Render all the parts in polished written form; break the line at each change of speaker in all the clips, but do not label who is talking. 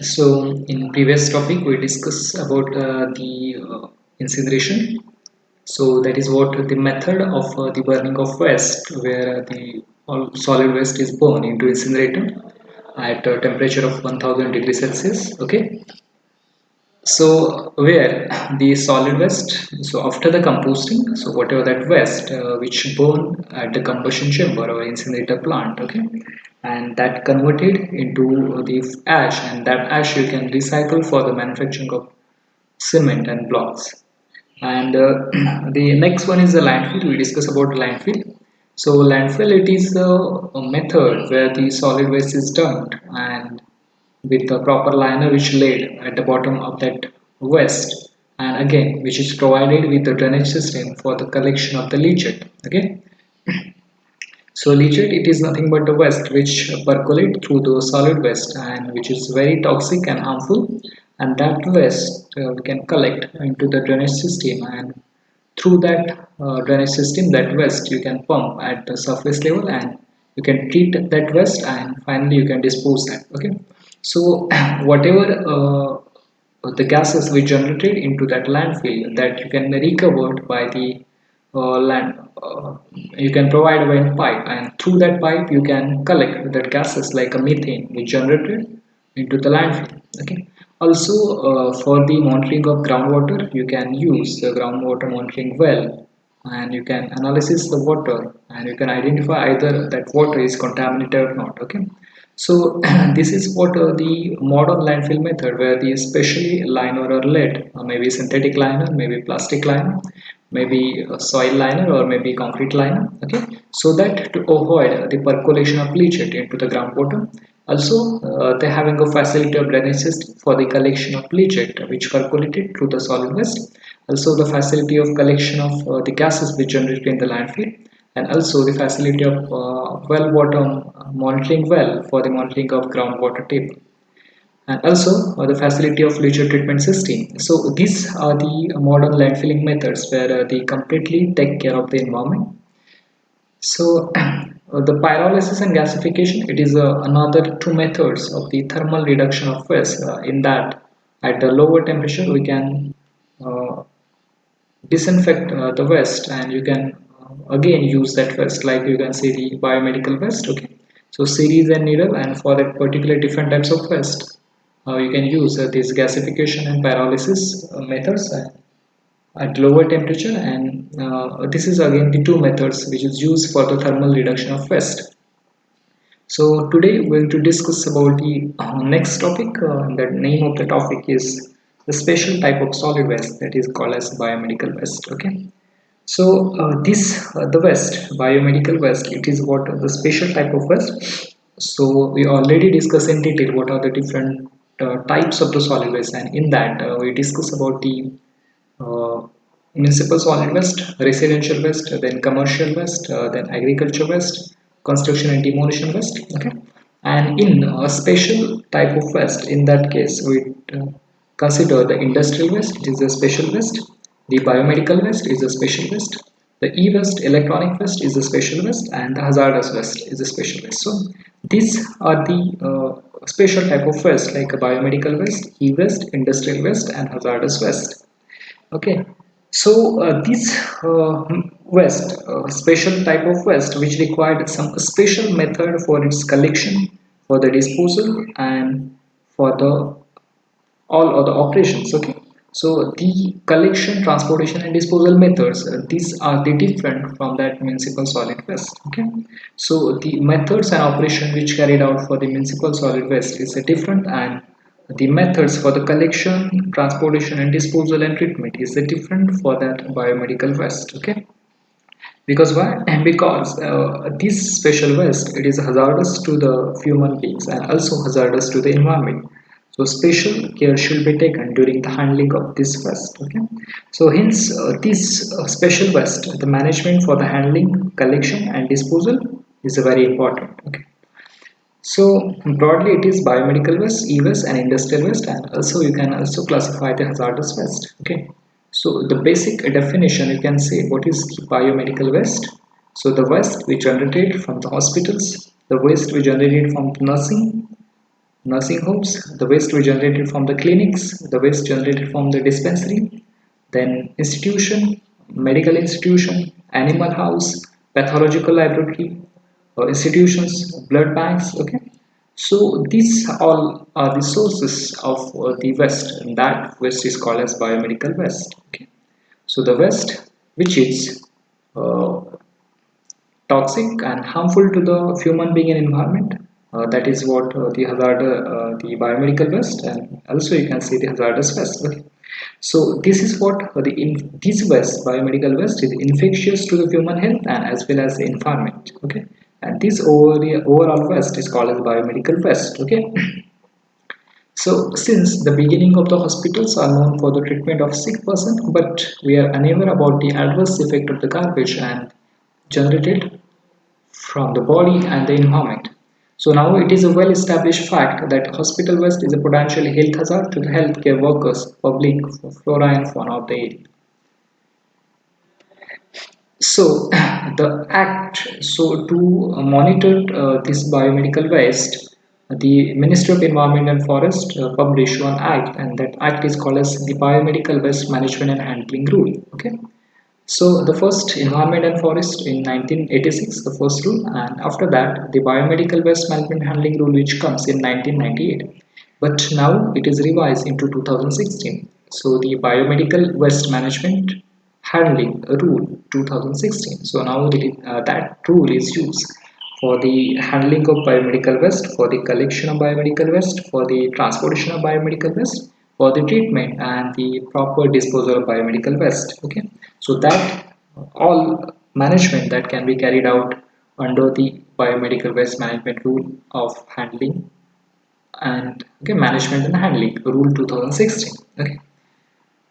So in previous topic we discussed about the incineration. So that is what the method of the burning of waste, where the all solid waste is burned into incinerator at a temperature of 1000 degrees Celsius. Okay. So where the solid waste, so after the composting, so whatever that waste which burn at the combustion chamber or incinerator plant, okay, and that converted into the ash, and that ash you can recycle for the manufacturing of cement and blocks. And the next one is the landfill. We discuss about landfill. So landfill, it is a method where the solid waste is dumped and with the proper liner which laid at the bottom of that waste, and again which is provided with the drainage system for the collection of the leachate. Okay, so leachate, it is nothing but the waste which percolate through the solid waste and which is very toxic and harmful, and that waste we can collect into the drainage system, and through that drainage system that waste you can pump at the surface level, and you can treat that waste, and finally you can dispose that. Okay, so whatever the gases we generated into that landfill, that you can recovered by the land, you can provide a vent pipe, and through that pipe you can collect that gases like a methane which generated into the landfill. Okay, also for the monitoring of groundwater, you can use the groundwater monitoring well, and you can analysis the water, and you can identify either that water is contaminated or not. Okay, so this is what the modern landfill method, where the specially liner or lead, maybe synthetic liner, maybe plastic liner, maybe a soil liner, or maybe concrete liner. Okay, so that to avoid the percolation of leachate into the groundwater. Also, they having a facility of drainage system for the collection of leachate which percolated through the solid waste. Also, the facility of collection of the gases which generated in the landfill, and also the facility of well bottom monitoring well for the monitoring of groundwater table, and also the facility of leachate treatment system. So these are the modern landfilling methods where they completely take care of the environment. So the pyrolysis and gasification, it is another two methods of the thermal reduction of waste, in that at the lower temperature we can uh, disinfect the waste, and you can again use that waste, like you can see the biomedical waste. Okay, so series and needle, and for that particular different types of waste you can use this gasification and pyrolysis methods at lower temperature, and this is again the two methods which is used for the thermal reduction of waste. So today we're going to discuss about the next topic. The name of the topic is the special type of solid waste that is called as biomedical waste. Okay. So this the waste, biomedical waste, it is what the special type of waste. So we already discussed in detail what are the different types of the solid waste, and in that we discuss about the uh, municipal solid waste, residential waste, then commercial waste, then agriculture waste, construction and demolition waste. Okay, and in a special type of waste, in that case, we consider the industrial waste, it is a special waste. The biomedical waste is a special waste. The e-waste, electronic waste is a special waste, and the hazardous waste is a special waste. So these are the special type of waste, like a biomedical waste, e-waste, industrial waste, and hazardous waste. Okay, so this waste, special type of waste, which required some special method for its collection, for the disposal, and for the all other operations. Okay, so the collection, transportation, and disposal methods, these are the different from that municipal solid waste. Okay, so the methods and operation which carried out for the municipal solid waste is different, and the methods for the collection, transportation, and disposal and treatment is different for that biomedical waste. Okay, because why? And because this special waste, it is hazardous to the human beings and also hazardous to the environment. So special care should be taken during the handling of this waste. Okay, so hence this special waste, the management for the handling, collection, and disposal is very important. Okay, so broadly it is biomedical waste, e-waste, and industrial waste, and also you can also classify the hazardous waste. Okay. So the basic definition, you can say what is biomedical waste. So the waste we generated from the hospitals, the waste we generated from nursing, nursing homes, the waste we generated from the clinics, the waste generated from the dispensary, then institution, medical institution, animal house, pathological laboratory, institutions, blood banks. Okay, so these all are the sources of the waste, and that waste is called as biomedical waste. Okay, so the waste which is uh, toxic and harmful to the human being and environment. That is what the biomedical waste, and also you can see the hazardous waste. Okay. So this is what this waste, biomedical waste, is infectious to the human health and as well as the environment. Okay, and this overall waste is called as biomedical waste. Okay. So, since the beginning of the hospitals are known for the treatment of sick person, but we are unaware about the adverse effect of the garbage and generated from the body and the environment. So now it is a well-established fact that hospital waste is a potential health hazard to the healthcare workers, public, flora and fauna of the area. So the act, so to monitor this biomedical waste, the Ministry of Environment and Forest published one act, and that act is called as the Biomedical Waste Management and Handling Rule. Okay. So the first Environment and Forest in 1986, the first rule, and after that the Biomedical Waste Management Handling Rule, which comes in 1998. But now it is revised into 2016. So the Biomedical Waste Management Handling Rule 2016. So now that rule is used for the handling of biomedical waste, for the collection of biomedical waste, for the transportation of biomedical waste, for the treatment and the proper disposal of biomedical waste. Okay, so that all management that can be carried out under the biomedical waste management rule of handling and okay, management and handling rule 2016. Okay,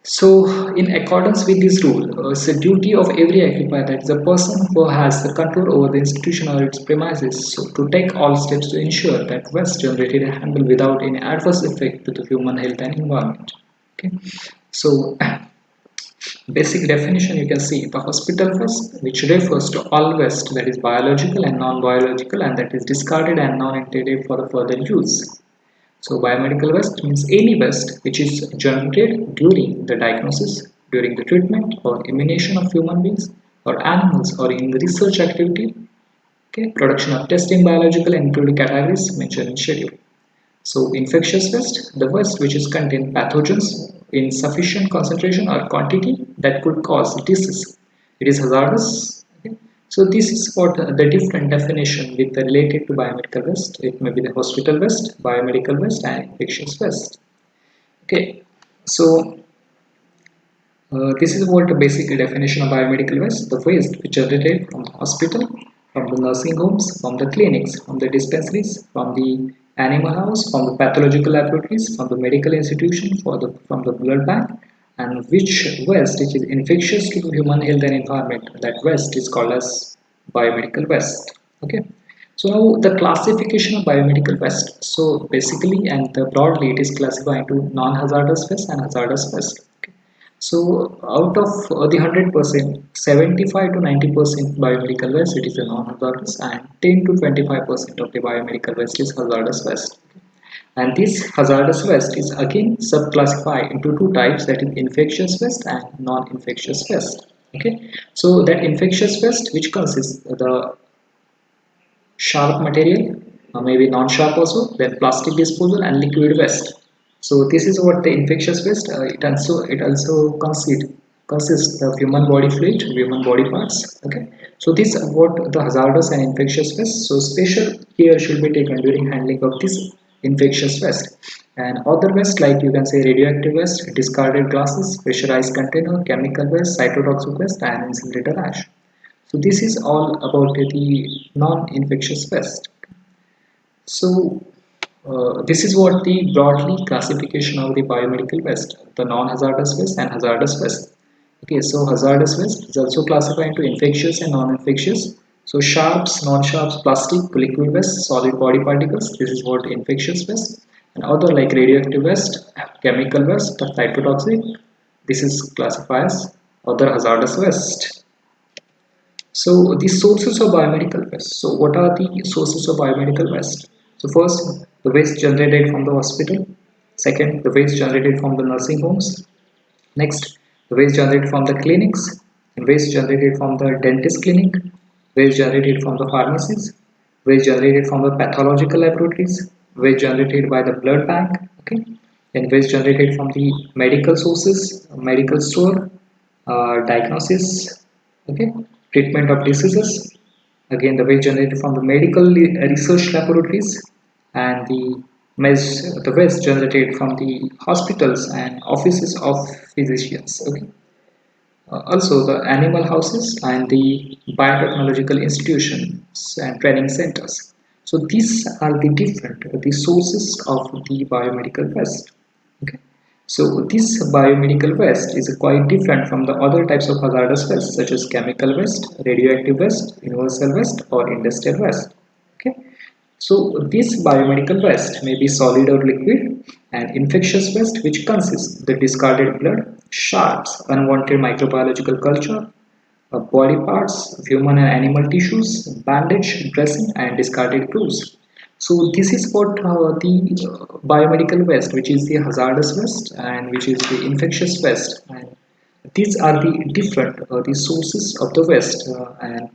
so, in accordance with this rule, it's a duty of every occupier, that is a person who has the control over the institution or its premises, so to take all steps to ensure that waste generated and handled without any adverse effect to the human health and environment. Okay, so basic definition you can see the hospital waste, which refers to all waste that is biological and non-biological and that is discarded and non-intended for the further use. So biomedical waste means any waste which is generated during the diagnosis, during the treatment or elimination of human beings or animals or in the research activity, okay, production of testing biological and including categories mentioned in schedule. So infectious waste, the waste which is contain pathogens in sufficient concentration or quantity that could cause disease. It is hazardous. Okay. So this is what the different definition with the related to biomedical waste. It may be the hospital waste, biomedical waste, and infectious waste. Okay. So this is what the basic definition of biomedical waste. The waste which generated from the hospital, from the nursing homes, from the clinics, from the dispensaries, from the animal house, from the pathological laboratories, from the medical institution, from the blood bank, and which waste which is infectious to the human health and environment. That waste is called as biomedical waste. Okay. So now the classification of biomedical waste. So basically and broadly it is classified into non-hazardous waste and hazardous waste. Okay. So out of the 100%, 75 to 90% biomedical waste it is a non-hazardous and 10 to 25% of the biomedical waste is hazardous waste. And this hazardous waste is again subclassified into two types, that is infectious waste and non-infectious waste. Okay, so that infectious waste which consists of the sharp material, maybe non-sharp also, then plastic disposal and liquid waste. So this is what the infectious waste. It also consists of human body fluid, human body parts. Okay, so this is what the hazardous and infectious waste. So special care should be taken during handling of this infectious waste. And other waste like you can say radioactive waste, discarded glasses, pressurized container, chemical waste, cytotoxic waste, and incinerator ash. So this is all about the non-infectious waste. So this is what the broadly classification of the biomedical waste, the non-hazardous waste and hazardous waste. Okay, so hazardous waste is also classified into infectious and non-infectious. So sharps, non-sharps, plastic, liquid waste, solid body particles. This is what infectious waste. And other like radioactive waste, chemical waste, cytotoxic. This is classified as other hazardous waste. So the sources of biomedical waste. So what are the sources of biomedical waste? So first, the waste generated from the hospital. Second, the waste generated from the nursing homes. Next, the waste generated from the clinics, and waste generated from the dentist clinic, waste generated from the pharmacies, waste generated from the pathological laboratories, waste generated by the blood bank, okay, then waste generated from the medical sources, medical store, diagnosis, okay, treatment of diseases, again the waste generated from the medical research laboratories, and the waste generated from the hospitals and offices of physicians, okay. Also the animal houses and the biotechnological institutions and training centers. So these are the different the sources of the biomedical waste, okay. So this biomedical waste is quite different from the other types of hazardous waste such as chemical waste, radioactive waste, universal waste, or industrial waste, okay. So this biomedical waste may be solid or liquid, and infectious waste, which consists the discarded blood, sharps, unwanted microbiological culture, body parts of human and animal tissues, bandage, dressing, and discarded tools. So this is what the biomedical waste, which is the hazardous waste and which is the infectious waste, and these are the different the sources of the waste, and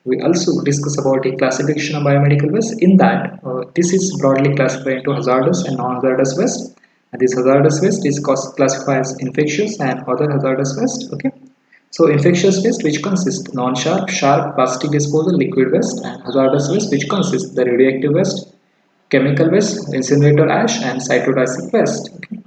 we also discuss about a classification of biomedical waste. In that, this is broadly classified into hazardous and non-hazardous waste. And this hazardous waste is classified as infectious and other hazardous waste. Okay. So infectious waste, which consists non-sharp, sharp, plastic disposal, liquid waste, and hazardous waste, which consists the radioactive waste, chemical waste, incinerator ash, and cytotoxic waste. Okay.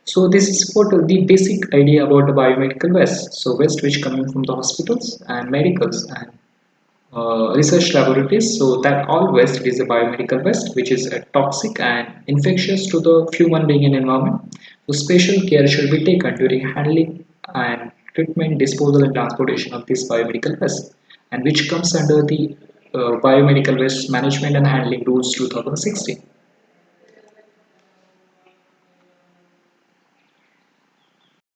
So this is what the basic idea about the biomedical waste. So waste which coming from the hospitals and medicals and research laboratories. So that all waste is a biomedical waste which is toxic and infectious to the human being and environment. So special care should be taken during handling and treatment, disposal and transportation of this biomedical waste, and which comes under the Biomedical Waste Management and Handling Rules 2016.